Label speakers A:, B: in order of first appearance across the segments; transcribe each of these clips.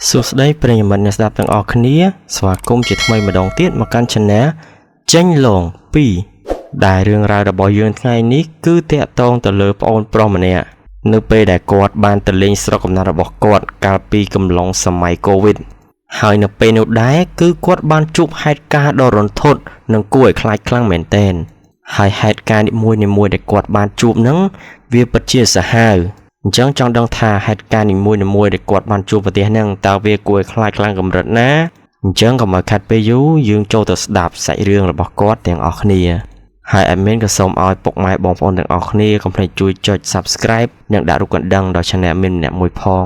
A: សួស្តីប្រិយមិត្តអ្នកស្ដាប់ទាំងអស់គ្នាស្វាគមន៍ជាថ្មីម្ដងទៀតមកកាន់ Channel ចេញលង2ដែលរឿងរ៉ាវរបស់យើងថ្ងៃនេះគឺតាក់ទងទៅលើប្អូនប្រុសម្នាក់នៅពេលដែលគាត់បានទៅលេងស្រុកកំណើតរបស់គាត់កាលពីកំឡុងសម័យ COVID ហើយនៅពេលនោះដែរគឺគាត់បានជួបហេតុការណ៍ដ៏រន្ធត់និងគួរឲ្យខ្លាចខ្លាំងមែនទែនហើយហេតុការណ៍នីមួយៗដែលគាត់បានជួបហ្នឹងវាពិតជាសាហាវអញ្ចឹងចង់ដឹងថាហេតុការណ៍នីមួយៗដែលគាត់បានជួបប្រទេសហ្នឹងតើវាគួរឲ្យខ្លាចខ្លាំងកម្រិតណាអញ្ចឹងកុំឲ្យខាត់ពេលយូរយើងចូលទៅស្ដាប់សាច់រឿងរបស់គាត់ទាំងអស់គ្នាហើយ admin ក៏សូមឲ្យពុកម៉ែបងប្អូនទាំងអស់គ្នាកុំភ្លេចជួយចុច Subscribe និងដាក់រូបកណ្ដឹងដល់ Channel មានម្នាក់មួយផង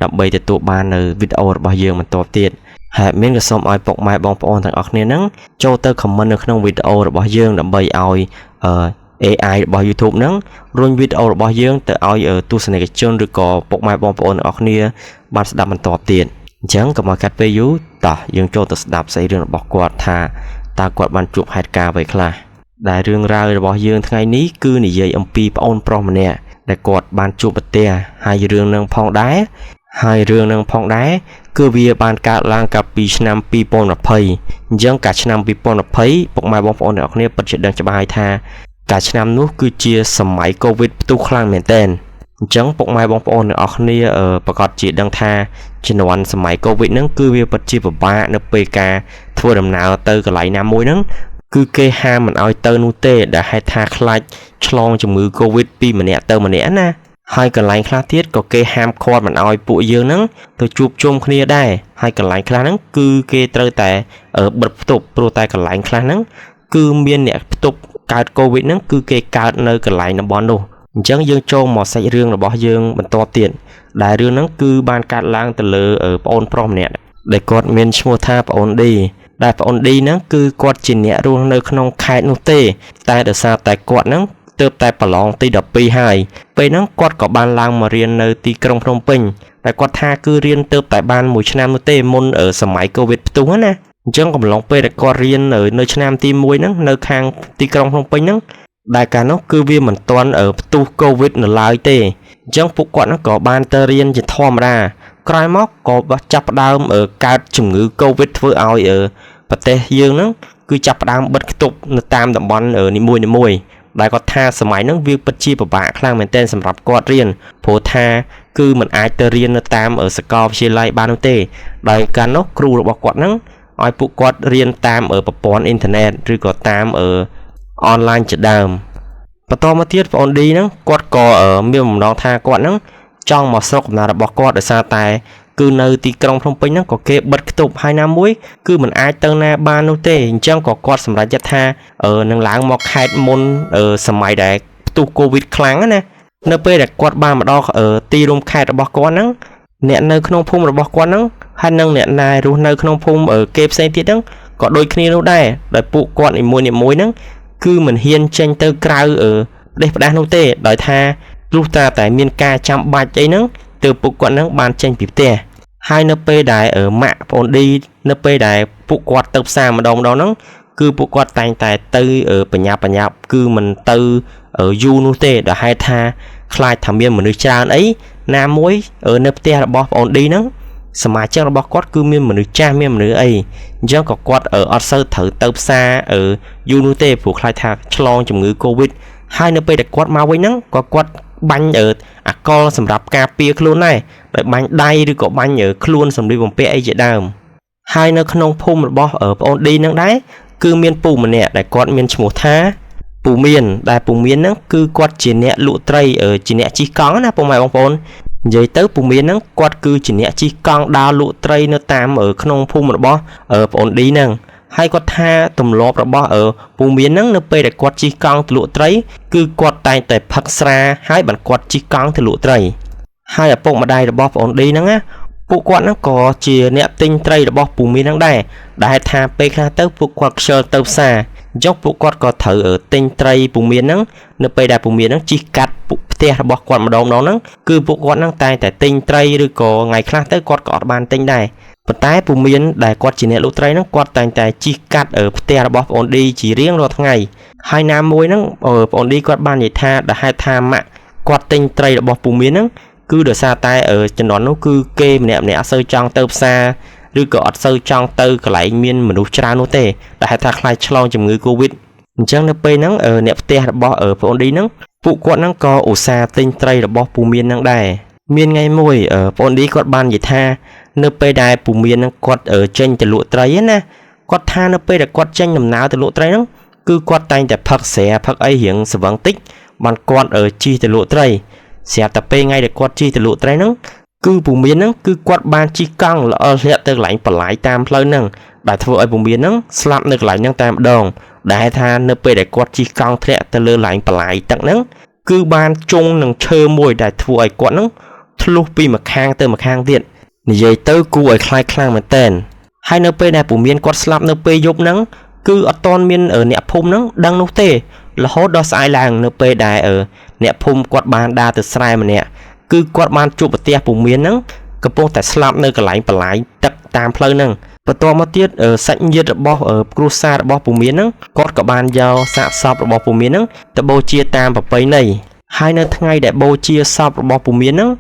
A: ដើម្បីទទួលបាននៅវីដេអូរបស់យើងបន្តទៀតហើយ admin ក៏សូមឲ្យពុកម៉ែបងប្អូនទាំងអស់គ្នាហ្នឹងចូលទៅ comment នៅក្នុងវីដេអូរបស់យើងដើម្បីឲ្យAI របស់ YouTube ហ្នឹងរុញវីដេអូរបស់យើងទៅឲ្យទស្សនិកជនឬក៏ពុកម៉ែបងប្អូនទាំងអស់គ្នាបានស្ដាប់បន្តទៀតអញ្ចឹងកុំឲ្យកាត់ពេលយូរតោះយើងចូលទៅស្ដាប់សាច់រឿងរបស់គាត់ថាតើគាត់បានជួបហេតុការណ៍អ្វីខ្លះដែលរឿងរ៉ាវរបស់យើងថ្ងៃនេះគឺនិយាយអំពីប្អូនប្រុសម្នាក់ដែលគាត់បានជួបប្រទះហើយរឿងនឹងផងដែរគឺវាបានកើតឡើងកាលពីឆ្នាំ2020អញ្ចឹងកាលឆ្នាំ2020ពុកម៉ែបងប្អូនទាំងអស់គ្នាពិតជាដឹងច្បាស់ហើយថាកាលឆ្នាំនោះគឺជាសម័យ COVID ផ្ទុះខ្លាំងមែនទែនអញ្ចឹងពុកម៉ែបងប្អូនទាំងអស់គ្នាប្រកាសជាដឹងថាជំនាន់សម័យ COVID ហ្នឹងគឺវាពិតជាពិបាកនៅពេលការធ្វើដំណើរទៅកន្លែងណាមួយហ្នឹងគឺគេហាមមិនឲ្យទៅនោះទេដែលហេតុថាខ្លាចឆ្លងជំងឺ COVID ពីម្នាក់ទៅម្នាក់ណាហើយកន្លែងខ្លះទៀតក៏គេហាមឃាត់មិនឲ្យពួកយើងហ្នឹងទៅជួបជុំគ្នាដែរហើយកន្លែងខ្លះហ្នឹងគឺគេត្រូវតែបិទផ្ទប់ព្រោះតែកន្លែងខ្លះហ្នឹងគឺមានអ្នកផ្ទប់កើត COVID ហ្នឹងគឺគេកើតនៅកន្លែងតំបន់នោះអញ្ចឹងយើងចូលមកសាច់រឿងរបស់យើងបន្តទៀតដែលរឿងហ្នឹងគឺបានកើតឡើងទៅលើប្អូនប្រុសម្នាក់ដែលគាត់មានឈ្មោះថាប្អូនឌីដែលប្អូនឌីហ្នឹងគឺគាត់ជាអ្នករស់នៅក្នុងខេត្តនោះទេតែដោយសារតែគាត់ហ្នឹងទើបតែប្រឡងទី12ហើយពេលហ្នឹងគាត់ក៏បានឡើងមករៀននៅទីក្រុងភ្នំពេញតែគាត់ថាគឺរៀនទើបតែបាន1ឆ្នាំនោះទេមុនសម័យ COVID ផ្ទុះណាអញ្ចឹងកំឡុងពេលដែលគាត់រៀននៅឆ្នាំទី1ហ្នឹងនៅខាងទីក្រុងភ្នំពេញហ្នឹងដែលកាលនោះគឺវាមិនទាន់ផ្ទុះ COVID នៅឡើយទេអញ្ចឹងពួកគាត់ហ្នឹងក៏បានទៅរៀនជាធម្មតាក្រោយមកក៏ចាប់ផ្ដើមកើតជំងឺ COVID ធ្វើឲ្យប្រទេសយើងហ្នឹងគឺចាប់ផ្ដើមបិទគប់នៅតាមតំបន់នីមួយៗដែលគាត់ថាសម័យហ្នឹងវាពិតជាពិបាកខ្លាំងមែនទែនសម្រាប់គាត់រៀនព្រោះថាគឺមិនអាចទៅរៀននៅតាមសាកលវិទ្យាល័យបាននោះទេដោយកាលនោះគ្រូរបស់គាត់ហ្នឹងឲ្យពួកគាត់រៀនតាមប្រព័ន្ធអ៊ីនធឺណិតឬក៏តាមអនឡាញជាដើមបន្តមកទៀតប្អូនឌីហ្នឹងគាត់ក៏មានបំណងថាគាត់ហ្នឹងចង់មកស្រុកកំណើតរបស់គាត់ដោយសារតែគឺនៅទីក្រុងភ្នំពេញហ្នឹងក៏គេបិទគប់ហើយណាមួយគឺមិនអាចទៅណាបាននោះទេអញ្ចឹងក៏គាត់សម្រេចចិត្តថានឹងឡើងមកខេត្តមុនសម័យដែលផ្ទុះ COVID ខ្លាំងណានៅពេលដែលគាត់បានមកដល់ទីរួមខេត្តរបស់គាត់ហ្នឹងអ្នកនៅក្នុងភូមិរបស់គាត់ហ្នឹងហើយនឹងអ្នកណារស់នៅក្នុងភូមិគេផ្សេងទៀតហ្នឹងក៏ដូចគ្នានោះដែរដោយពួកគាត់នីមួយហ្នឹងគឺមិនហ៊ានចេញទៅក្រៅប្រទេសផ្ដាស់នោះទេដោយថាព្រោះតែមានការចាំបាច់អីហ្នឹងទើបពួកគាត់ហ្នឹងបានចេញពីផ្ទះហើយនៅពេលដែលម៉ាក់ប្អូនឌីនៅពេលដែលពួកគាត់ទៅផ្សារម្ដងហ្នឹងគឺពួកគាត់តែងតែទៅបញ្ញាប់គឺមិនទៅយូរនោះទេដែលហេតុថាខ្លាចថាមានមនុស្សច្រើនអីណាមួយនៅផ្ទះរបស់ប្អូនឌីហ្នឹងសមាជិករបស់គាត់គឺមានមនុស្សចាស់មានមនុស្សអីអញ្ចឹងក៏គាត់អត់សូវត្រូវទៅផ្សារយូរនោះទេព្រោះខ្លាចថាឆ្លងជំងឺ COVID ហើយនៅពេលដែលគាត់មកវិញហ្នឹងក៏គាត់បាញ់អាកុលសម្រាប់ការពារខ្លួនដែរដោយបាញ់ដៃឬក៏បាញ់ខ្លួនសម្លៀកបំពាក់អីជាដើមហើយនៅក្នុងភូមិរបស់ប្អូនឌីហ្នឹងដែរគឺមានពូម្នាក់ដែលគាត់មានឈ្មោះថាពូមានដែលពូមានហ្នឹងគឺគាត់ជាអ្នកលក់ត្រីជាអ្នកជិះកង់ណាពុកម៉ែបងប្អូននិយាយទៅពូមានហ្នឹងគាត់គឺជាអ្នកជិះកង់ដើរលក់ត្រីនៅតាមក្នុងភូមិរបស់ប្អូនឌីហ្នឹងហើយគាត់ថាទម្លាប់របស់ពូមានហ្នឹងនៅពេលដែលគាត់ជិះកង់ទៅលក់ត្រីគឺគាត់តែងតែផឹកស្រាហើយបានគាត់ជិះកង់ទៅលក់ត្រីហើយឪពុកម្ដាយរបស់ប្អូនឌីហ្នឹងណាពួកគាត់ហ្នឹងក៏ជាអ្នកទិញត្រីរបស់ពូមានហ្នឹងដែរដែលថាពេលខ្លះទៅពួកគាត់ខ្ជិលទៅផ្សារអញ្ចឹងពួកគាត់ក៏ត្រូវទិញត្រីពូមានហ្នឹងនៅពេលដែលពូមានហ្នឹងជិះកាត់ផ្ទះរបស់គាត់ម្ដងហ្នឹងគឺពួកគាត់ហ្នឹងតែងតែទិញត្រីឬក៏ថ្ងៃខ្លះទៅគាត់ក៏អត់បានទិញដែរប៉ុន្តែពូមានដែលគាត់ជាអ្នកលក់ត្រីហ្នឹងគាត់តែងតែជិះកាត់ផ្ទះរបស់ប្អូនឌីជារៀងរាល់ថ្ងៃហើយណាមួយហ្នឹងប្អូនឌីគាត់បាននិយាយថាដែលហេតុថាម៉ាក់គាត់ទិញត្រីរបស់ពូមានហ្នឹង គឺដោយសារតែជំនាន់នោះគឺគេម្នាក់អត់សូវចង់ទៅផ្សារឬក៏អត់សូវចង់ទៅកន្លែងមានមនុស្សច្រើននោះទេដែលហៅថាខ្លាចឆ្លងជំងឺ Covid អញ្ចឹងនៅពេលហ្នឹងអ្នកផ្ទះរបស់ប្អូនឌីហ្នឹងពួកគាត់ហ្នឹងក៏ឧស្សាហ៍ទិញត្រីរបស់ពូមានហ្នឹងដែរមានថ្ងៃមួយប្អូនឌីគាត់បាននិយាយថានៅពេលដែលពូមានហ្នឹងគាត់ចេញទៅលក់ត្រីណាគាត់ថានៅពេលដែលគាត់ចេញដំណើរទៅលក់ត្រីហ្នឹងគឺគាត់តែងតែផឹកស្រាផឹកអីរៀងស្វឹងតិចបានគាត់ជិះទៅលក់ត្រីស្រាប់តែពេលថ្ងៃដែលគាត់ជិះទៅលក់ត្រីហ្នឹងគឺពូមានហ្នឹងគឺគាត់បានជិះកង់ល្អធ្លាក់ទៅកន្លែងបន្លាយតាមផ្លូវហ្នឹងដែលធ្វើឲ្យពូមានហ្នឹងស្លាប់នៅកន្លែងហ្នឹងតែម្ដងដែលថានៅពេលដែលគាត់ជិះកង់ធ្លាក់ទៅលើកន្លែងបន្លាយទឹកហ្នឹងគឺបានជង់នឹងឈើមួយដែលធ្វើឲ្យគាត់ហ្នឹងធ្លុះពីម្ខាងទៅម្ខាងទៀតនិយាយទៅគួរឲ្យខ្លាចខ្លាំងមែនតើហើយនៅពេលដែលពូមានគាត់ស្លាប់នៅពេលយប់ហ្នឹងគឺអត់ទាន់មានអ្នកភូមិហ្នឹងដឹងនោះទេរហូតដល់ស្អែកឡើងនៅពេលដែលអ្នកភូមិគាត់បានដើរទៅស្រែម្នាក់គឺគាត់បានជួបប្រទះពូមានហ្នឹងកំពុងតែស្លាប់នៅកន្លែងបន្លាយទឹកតាមផ្លូវហ្នឹងបន្ទាប់មកទៀតសាច់ញាតិរបស់គ្រួសាររបស់ពូមានហ្នឹងគាត់ក៏បានយកសាកសពរបស់ពូមានហ្នឹងទៅបូជាតាមប្រពៃណីហើយនៅថ្ងៃដែលបូជាសពរបស់ពូមានហ្នឹង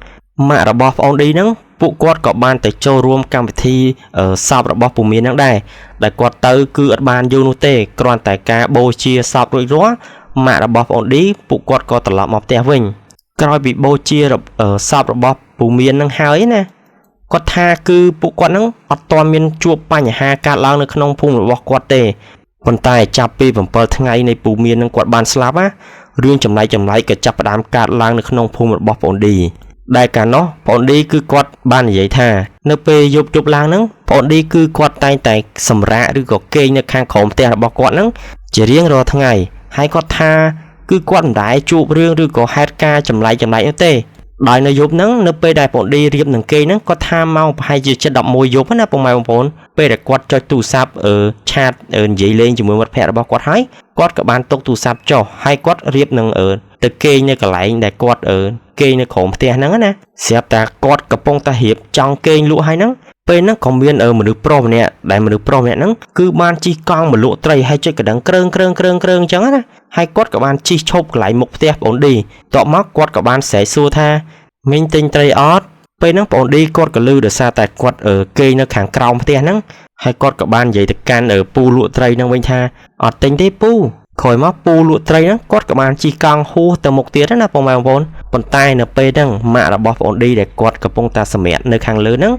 A: ម៉ាក់របស់ប្អូនឌីហ្នឹងពួកគាត់ក៏បានទៅចូលរួមកម្មវិធីសពរបស់ពូមានហ្នឹងដែរដែលគាត់ទៅគឺអត់បានយូរនោះទេគ្រាន់តែការបូជាសពរួចរាល់ម៉ាក់របស់ប្អូនឌីពួកគាត់ក៏ត្រឡប់មកផ្ទះវិញក្រោយពីបូជាសពរបស់ពូមានហ្នឹងហើយណាគាត់ថាគឺពួកគាត់ហ្នឹងអត់ទាន់មានជួបបញ្ហាកើតឡើងនៅក្នុងភូមិរបស់គាត់ទេប៉ុន្តែចាប់ពី7ថ្ងៃនៃពូមានហ្នឹងគាត់បានស្លាប់ណារឿងចម្លែកក៏ចាប់ផ្ដើមកើតឡើងនៅក្នុងភូមិរបស់ប្អូនឌីដែលកាលនោះប្អូនឌីគឺគាត់បាននិយាយថានៅពេលយប់ឡើងហ្នឹងប្អូនឌីគឺគាត់តែងតែសម្រាកឬក៏គេងនៅខាងក្រោមផ្ទះរបស់គាត់ហ្នឹងជារៀងរាល់ថ្ងៃហើយគាត់ថាគឺគាត់មិនដែលជួបរឿងឬក៏ហេតុការណ៍ចម្លែកនោះទេដោយនៅយប់ហ្នឹងនៅពេលដែលប្អូនឌីរៀបនឹងគេហ្នឹងគាត់ថាម៉ោងប្រហែលជា7:11យប់ណាពុកម៉ែបងប្អូនពេលដែលគាត់ចុចទូរស័ព្ទឆាតនិយាយលេងជាមួយមិត្តភ័ក្តិរបស់គាត់ហើយគាត់ក៏បានទុកទូរស័ព្ទចុះហើយគាត់រៀបនឹងទៅគេងនៅកន្លែងដែលគាត់គេងនៅក្រោមផ្ទះហ្នឹងណាស្រាប់តែគាត់កំពុងតែរៀបចង់គេងលក់ហើយហ្នឹងពេលហ្នឹងក៏មានមនុស្សប្រុសម្នាក់ហ្នឹងគឺបានជិះកង់មកលក់ត្រីហើយចុចកណ្ដឹងគ្រឿងអញ្ចឹងណាហើយគាត់ក៏បានជិះឈប់កន្លែងមុខផ្ទះប្អូនឌីតបមកគាត់ក៏បានស្រែកសួរថាមីងទិញត្រីអត់ពេលហ្នឹងប្អូនឌីគាត់ក៏លឺដោយសារតែគាត់គេងនៅខាងក្រោមផ្ទះហ្នឹងហើយគាត់ក៏បាននិយាយទៅកាន់ពូលក់ត្រីហ្នឹងវិញថាអត់ទិញទេពូក្រោយមកពូលក់ត្រីហ្នឹងគាត់ក៏បានជិះកង់ហួសទៅមុខទៀតណាបងប្អូនប៉ុន្តែនៅពេលហ្នឹងម៉ាក់របស់ប្អូនឌីដែលគាត់កំពុងតែសម្រាកនៅខាងលើហ្នឹង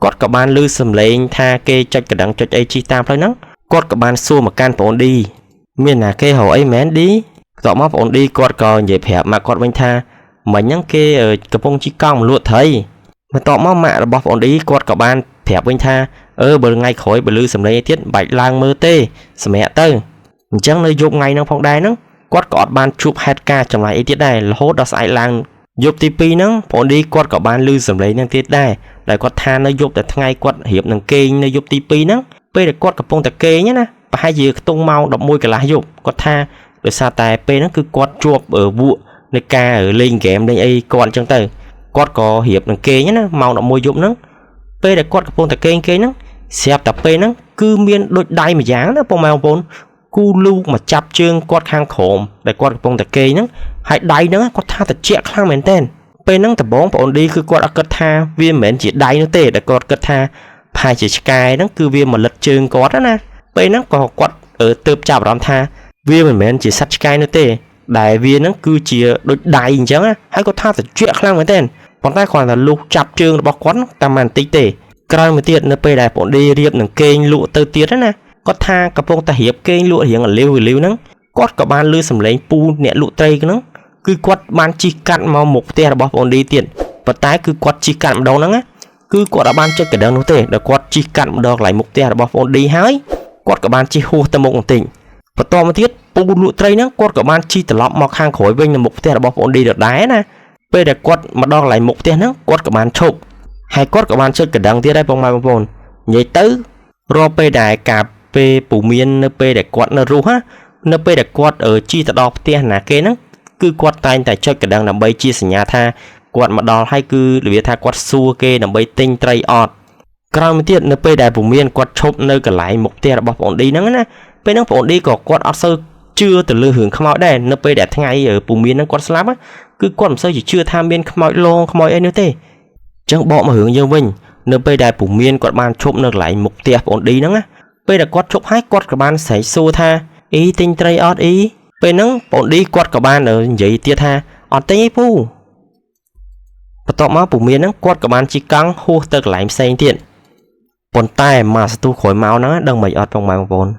A: គាត់ក៏បានឮសំឡេងថាគេចុចកណ្ដឹងចុចអីជិះតាមផ្លូវហ្នឹងគាត់ក៏បានសួរមកកាន់ប្អូនឌីមានណាគេហៅអីមែនឌីបន្ទាប់មកប្អូនឌីគាត់ក៏និយាយប្រាប់ម៉ាក់គាត់វិញថាមិញហ្នឹងគេកំពុងជិះកង់មកលក់ត្រីបន្ទាប់មកម៉ាក់របស់ប្អូនឌីគាត់ក៏បានប្រាប់វិញថាបើថ្ងៃក្រោយបើឮសំឡេងទៀតបាច់ឡើងមើលទេសម្រាប់ទៅអញ្ចឹងនៅយប់ថ្ងៃហ្នឹងផងដែរហ្នឹងគាត់ក៏អត់បានជួបហេតុការណ៍ចម្លែកអីទៀតដែររហូតដល់ស្អែកឡើងយប់ទី2ហ្នឹងប្អូនឌីគាត់ក៏បានឮសំឡេងហ្នឹងទៀតដែរដែលគាត់ថានៅយប់តែថ្ងៃគាត់រៀបនឹងគេងនៅយប់ទី2ហ្នឹងពេលដែលគាត់កំពុងតែគេងណាប្រហែលជាខ្ទង់ម៉ោង11កន្លះយប់គាត់ថាដោយសារតែពេលហ្នឹងគឺគាត់ជាប់វក់នៃការលេងហ្គេមលេងអីគាត់អញ្ចឹងទៅគាត់ក៏រៀបនឹងគេងណាម៉ោង11យប់ហ្នឹងពេលដែលគាត់កំពុងតែគេងហ្នឹងស្រាប់តែពេលហ្នឹងគឺមានដូចដៃម្យ៉ាងណាបងប្អូនគូលូកមកចាប់ជើងគាត់ខាងក្រោមដែលគាត់កំពុងតែគេងហ្នឹងហើយដៃហ្នឹងគាត់ថាត្រជាក់ខ្លាំងមែនទែនពេលហ្នឹងដំបងប្អូនឌីគឺគាត់អត់គិតថាវាមិនមែនជាដៃនោះទេដែលគាត់គិតថាផាជាឆ្កែហ្នឹងគឺវាមកលិតជើងគាត់ណាពេលហ្នឹងក៏គាត់ទើបចាប់អារម្មណ៍ថាវាមិនមែនជាសត្វឆ្កែនោះទេដែលវាហ្នឹងគឺជាដូចដៃអញ្ចឹងហើយគាត់ថាត្រជាក់ខ្លាំងមែនទែនប៉ុន្តែគាត់ថាលុះចាប់ជើងរបស់គាត់តែមិនបន្តិចទេក្រោយមកទៀតនៅពេលដែលប្អូនឌីរៀបនឹងគេងលក់ទៅទៀតណាគាត់ថាកំពុងតែរៀបគេងលក់រៀងលាវហ្នឹងគាត់ក៏បានឮសំឡេងពូអ្នកលក់ត្រីហ្នឹងគឺគាត់បានជិះកាត់មកមុខផ្ទះរបស់ប្អូនឌីទៀតប៉ុន្តែគឺគាត់ជិះកាត់ម្ដងហ្នឹងគឺគាត់អត់បានចុចកណ្ដឹងនោះទេដល់គាត់ជិះកាត់ម្ដងកន្លែងមុខផ្ទះរបស់ប្អូនឌីហើយគាត់ក៏បានជិះហួសទៅមុខបន្តិចបន្តមកទៀតពូលក់ត្រីហ្នឹងគាត់ក៏បានជិះត្រឡប់មកខាងក្រោយវិញនៅមុខផ្ទះរបស់ប្អូនឌីដដែលណាពេលដែលគាត់មកដល់កន្លែងមុខផ្ទះហ្នឹងគាត់ក៏បានឈប់ហើយគាត់ក៏បានចុចកណ្ដឹងទៀតដែរបងប្អូននិយាយទៅរាល់ពេលដែលការពេលពូមាននៅពេលដែលគាត់នៅរស់នៅពេលដែលគាត់ជិះទៅដល់ផ្ទះណាគេហ្នឹងគឺគាត់តែងតែចុចកណ្ដឹងដើម្បីជាសញ្ញាថាគាត់មកដល់ហើយគឺនិយាយថាគាត់សួរគេដើម្បីទិញត្រីអត់ក្រោយមកទៀតនៅពេលដែលពូមានគាត់ឈប់នៅកន្លែងមុខផ្ទះរបស់ប្អូនឌីហ្នឹងណាពេលហ្នឹងប្អូនឌីក៏គាត់អត់សូវ chưa từ lừa hưởng không đây nó bây đẹp ngay ở vùng miền nó quạt slap á cứ quạt làm sao chỉ chưa tham miên không lo không ấy nữa thế chẳng bỏ mà hưởng dương vinh nó bây đại vùng miền quạt ban chụp nó lại mục tiêu ổn đi nữa á bây là quạt chụp hai quạt các bạn sẽ xô tha ý tinh tray ót ý bây nắng ổn đi quạt các bạn ở vậy tia tha ổn tây phu và tọt máu vùng miền nó quạt các bạn chỉ căng hô tật lại xanh thiện bọn tai mà tu khỏi máu nó đang mày ọt trong mày vốn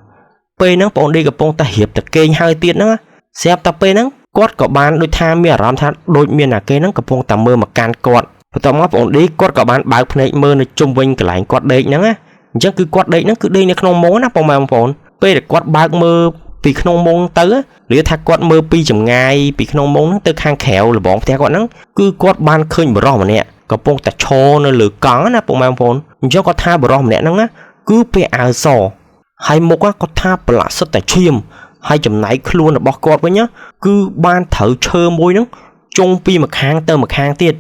A: bây nắng bọn đi gặp bọn ta hiệp tập kênh hai tiền nữa xếp tập bây nắng quát có bán đôi tham miệng làm thắt đôi miệng là cây nắng gặp bọn ta mơ mà can quạt và tao móc bọn đi quát có bán báo này mơ nó trung vinh cái lại quát đấy nắng á chắc cứ quát đấy nó cứ đi nó không món á bọn mày vốn bây là quát báo mơ vì không món tới á để thắt quát mơ pi chừng ngày vì không món nó tới khang khéo là bọn theo quát nắng cứ quát ban khơi mà rõ mà nè có bọn ta cho nó lừa có na bọn mày vốn cho có tha bờ rõ mà nè nắng á cứ pe áo sò hay một á có tha bờ lạ sất tại chim hay chấm nãy luôn là bọc quạt với nhá cứ ban thử chơi môi nó trong pi mà khang tơ mà khang tiệt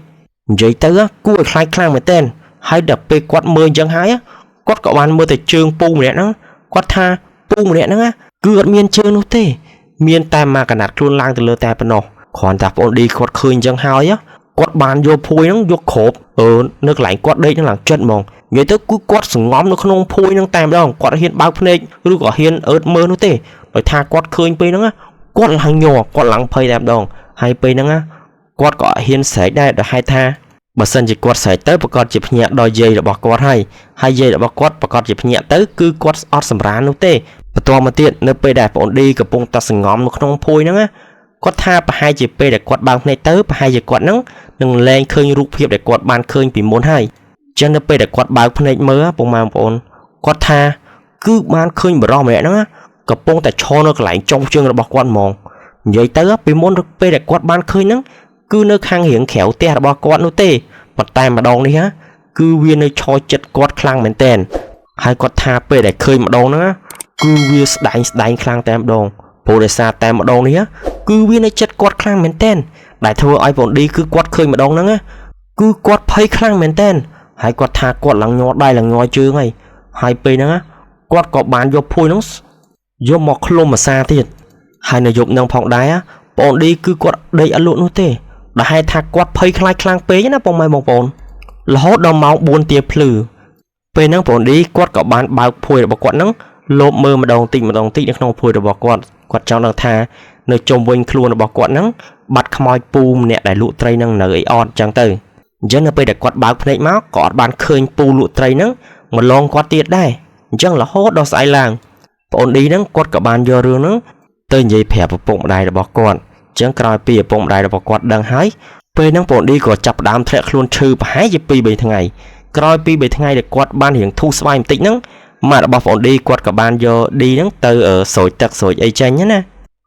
A: vậy tới á cua khai khang mà tên hay đập pe quạt mưa chẳng hái á quát cọ ban mưa tại trường pu mà nó quát tha pu mà nó á cứ ở miền chơi nó thế miền tai mà cả nạt luôn lang từ lơ tai bên nọ còn tập ôn đi quát khơi chẳng hái á quát bàn vô phui nó vô khộp nước lạnh quát đây nó làm chân mòn vậy tới cứ quát sừng ngóm nó không phui nó tam đâu quát hiện bao phê rồi có hiện ớt mơ nó tê rồi tha quát khơi pe nó á quát lăng nhỏ quát lăng phơi tam đâu hay pe nó á quát có hiện sải đây là hai tha bà sân chỉ quát sải tới bà con chỉ nhẹ đòi dây là bọc quát hai dây là bọc quát bà con chỉ nhẹ tới cứ quát ót sầm rán nó tê và to mà tiện nơi pe đẹp ổn điกับpung ta sừng ngóm nó không phui nó á quát tha bà hai chỉ pe để quát bao này tới bà hai chỉ quát nó đừng lên khơi rụp hiệp để quát ban khơi bị muốn hay chân nó pe để quát bao này mơ bông mang ổn quát tha cứ ban khơi bờ rò mẹ nóกับpungแต่cho nó lại trong chương là bọc quát mòn vậy tới bị muốn pe để quát ban khơi nó cứ nơi khang hiển khéo te là bọc quát nó tê mặt tay mà đong đi há cứ viên nơi cho chật quát khang mền tên hai quát tha pe để khơi mà đong nó cứ viên đánh khang tem đong bộ để xa tem mà đong đi há cứ viên nơi chật quát khang mền tên đại thưa ai bọn đi cứ quát khơi mà đong nó cứ quát phây khang mền tên hai quát tha quát lằng nhọ đây là ngoi chưa ngay hai pe nó quát có bán vô phui nó vô mọc lôm mà xa thiệt hai nơi dụng nông phòng đáy á bọn đi cứ quát đây ăn lụn nó tê đã hai tha quát phây khang pé nhá bọn mày bọn là hốt đau máu buồn tiệp lử pe nó bọn đi quát có bán bao phui để bọc quát nó lốp mơ mà đồng tịnh được không phui để bọc quát trong đang tha nơi trồng vinh luôn là bọc quát nó bắt khmoi pu nè đại lụ tray năng nở on chẳng từ dân ở đây để quạt báo này máu có bàn khơi pu lụ tray nó mà lon quạt tiệt đây chẳng là hốt đó sai làng bọn đi nó quạt cả bàn vô rương nó tới dây phèo vào bụng đài là bọc quạt chẳng coi pi bụng đài là bọc quạt đang hái pe nó bọn đi có chập đám thẹt luôn trừ hái dây pi bảy thằng ngày coi pi bảy thằng ngày để quạt ban hiện thu xoay tịnh nó mà là bọn đi quạt cả bàn vô đi nó từ ở sồi tật sồi ấy chanh nhá nè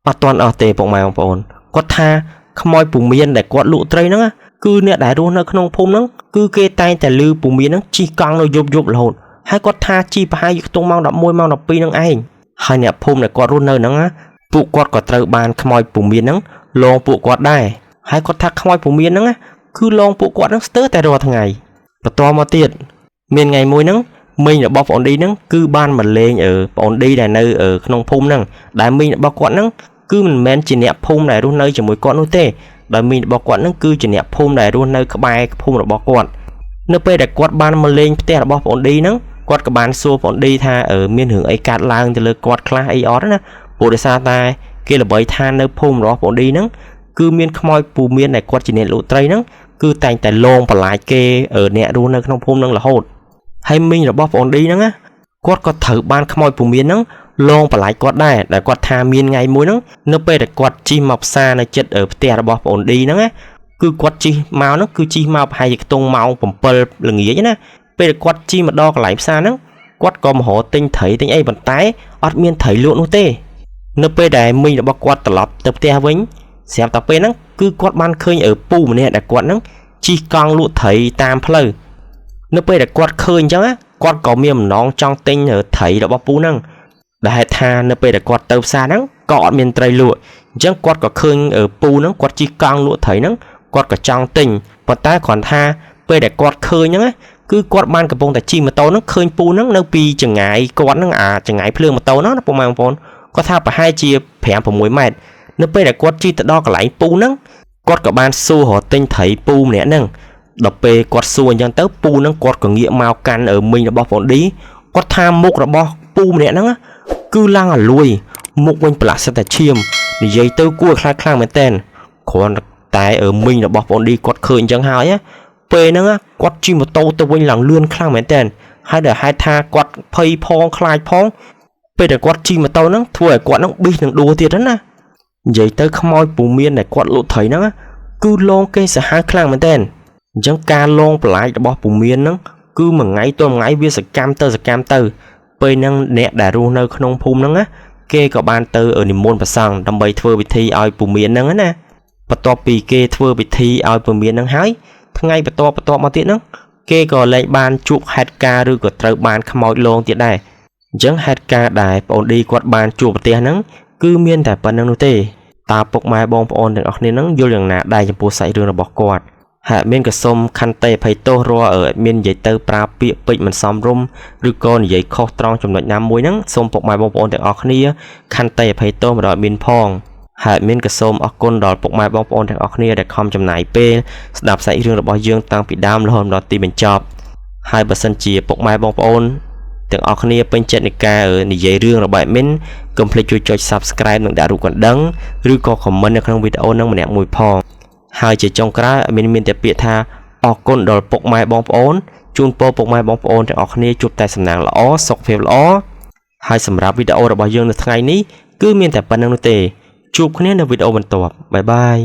A: mà toàn ở tề bụng mày bọn quạt tha không ai bùng miên để quạt lụ tray nó cứ nè đại đô nó không phun nó cứ kê tayแต่ลือbùng miên nó chi căng nó dụp là hồn hai quạt tha chi hai tung mau đập môi mau đập pi nó ai hai nè phun để quạt run nơi nó phụ quạt có trời bàn không ai bùng miên nó lon phụ quạt đây hai quạt tha không ai bùng miên nó cứ lon phụ quạt nó tớ tại rồi thằng ngày và to mà tiệt miền ngày môi nó mình là bọc bọn đi nó cứ ban mà lên ở bọn đi là nơi ở không phun nó đại mình là bọc quạt nó cứ mình men chỉ nẹp phun này luôn nơi chỉ mỗi con nô tê đời mình bỏ quạt nó cứ chỉ nẹp phun này luôn nơi các bài phun là bỏ quạt nơi pe để quạt ban mà lên te là bỏ bọn đi nó quạt các bạn xua bọn đi tha ở miền hưởng ấy cát lang từ lời quạt khla ấy ót đó bộ để xa tai kia là bởi tha nơi phun đó bọn đi nó cứ miền khmoi pù miền này quạt chỉ nẹp lụ tây nó cứ thành tại lon và lại kê ở nẹp luôn nơi không phun nó là hột hay mình là bỏ bọn đi nó quạt có thử ban khmoi pù miền nó lon và lại quạt đây để quạt tha miên ngày muối nó pe để quạt chi mọc xa nó chết ở tè là bỏ ổn đi nó cứ quạt chi màu nó cứ chi màu hay cái tông màu phẩm pơ là nghĩa nhá pe để quạt chi mà đo lại xa nó quạt có một hộ tinh thấy tinh ấy vận tái ót miên thấy luôn tê nó pe để mình là bỏ quạt tập tập tè vĩnh xem tập pe nó cứ quạt ban khơi ở pu mà nè để quạt nó chi con lụa thấy tam phơi nó pe để quạt khơi chứ á quạt có miếng nón trong tinh ở thấy là bỏ pu năng đại tha nó pe để quạt tàu xa nắng cọ miền tây lụa chẳng quạt có khơi ở pu nó quạt chi con lụa thấy nó quạt cả trong tình và ta còn tha pe để quạt khơi nhá cứ quạt ban cả bông tại chi mà tàu nó khơi pu nó pi chừng ngày quạt nó chừng ngày phơi mà tàu nó bông mang phun គាត់ថាប្រហែលជា5-6 ម៉ែត្រនៅពេលដែលគាត់ជិះទៅដល់កន្លែងពូហ្នឹងគាត់ក៏បានសួររកទិញត្រីពូម្នាក់ហ្នឹងដល់ពេលគាត់សួរអញ្ចឹងទៅពូហ្នឹងគាត់ក៏ងាកមកកាន់មីងរបស់ប្អូនឌីគាត់ថាមុខរបស់ពូម្នាក់ហ្នឹងគឺឡើងអាលួយមុខវិញប្រឡាក់សិតតែឈាមនិយាយទៅគួរខ្លាចខ្លាំងមែនតើគ្រាន់តែមីងរបស់ប្អូនឌីគាត់ឃើញអញ្ចឹងហើយពេលហ្នឹងគាត់ជិះម៉ូតូទៅវិញឡើងលឿនខ្លាំងមែនតើហើយដែលហេតុថាគាត់ភ័យផងខ្លាចផងពេលដែលគាត់ជិះម៉ូតូហ្នឹងធ្វើឲ្យគាត់ហ្នឹងប៊ីសនឹងដួលទៀតណានិយាយទៅខ្មោចពូមានដែលគាត់លក់ត្រីហ្នឹងគឺលងគេសាហាវខ្លាំងមែនតើអញ្ចឹងការលងបន្លាចរបស់ពូមានហ្នឹងគឺមួយថ្ងៃទៅមួយថ្ងៃវាសកម្មទៅពេលហ្នឹងអ្នកដែលរស់នៅក្នុងភូមិហ្នឹងគេក៏បានទៅនិមន្តព្រះសង្ឃដើម្បីធ្វើពិធីឲ្យពូមានហ្នឹងណាបន្ទាប់ពីគេធ្វើពិធីឲ្យពូមានហ្នឹងហើយថ្ងៃបន្ទាប់មកទៀតហ្នឹងគេក៏លែងបានជួបហេតុការណ៍ឬក៏ត្រូវបានខ្មោចលងទៀតដែរអញ្ចឹងហេតុការណ៍ដែលប្អូនឌីគាត់បានជួបប្រទេសហ្នឹងគឺមានតែប៉ុណ្្នឹងនោះទេតើពុកម៉ែបងប្អូនទាំងអស់គ្នាហ្នឹងយល់យ៉ាងណាដែរចំពោះសាច់រឿងរបស់គាត់ហើយមានក៏សូមខន្តីអភ័យទោសរាល់មាននិយាយទៅប្រើពាក្យពេចន៍មិនសមរម្យឬក៏និយាយខុសត្រង់ចំណុចណាមួយហ្នឹងសូមពុកម៉ែបងប្អូនទាំងអស់គ្នាខន្តីអភ័យទោសមកដល់មានផងហើយមានក៏សូមអរគុណដល់ពុកម៉ែបងប្អូនទាំងអស់គ្នាដែលខំចំណាយពេលស្ដាប់សាច់រឿងរបស់យើងតាំងពីដើមរហូតដល់ទីបញ្ចប់ហើយបើសិនជាពុកម៉ែបងប្អូនទាំងអស់គ្នាពេញចិត្តនៃការនិយាយរឿងរបស់មីនកុំភ្លេចជួយចុច Subscribe និងដាក់រូបកណ្ដឹងឬក៏ Comment នៅក្នុងវីដេអូហ្នឹងម្នាក់មួយផងហើយជាចុងក្រោយមានតែពាក្យថាអរគុណដល់ពុកម៉ែបងប្អូនជូនពរពុកម៉ែបងប្អូនទាំងអស់គ្នាជួបតែសំណាងល្អសុខភាពល្អហើយសម្រាប់វីដេអូរបស់យើងនៅថ្ងៃនេះគឺមានតែប៉ុណ្្នឹងនោះទេជួបគ្នានៅវីដេអូបន្ទាប់បាយបាយ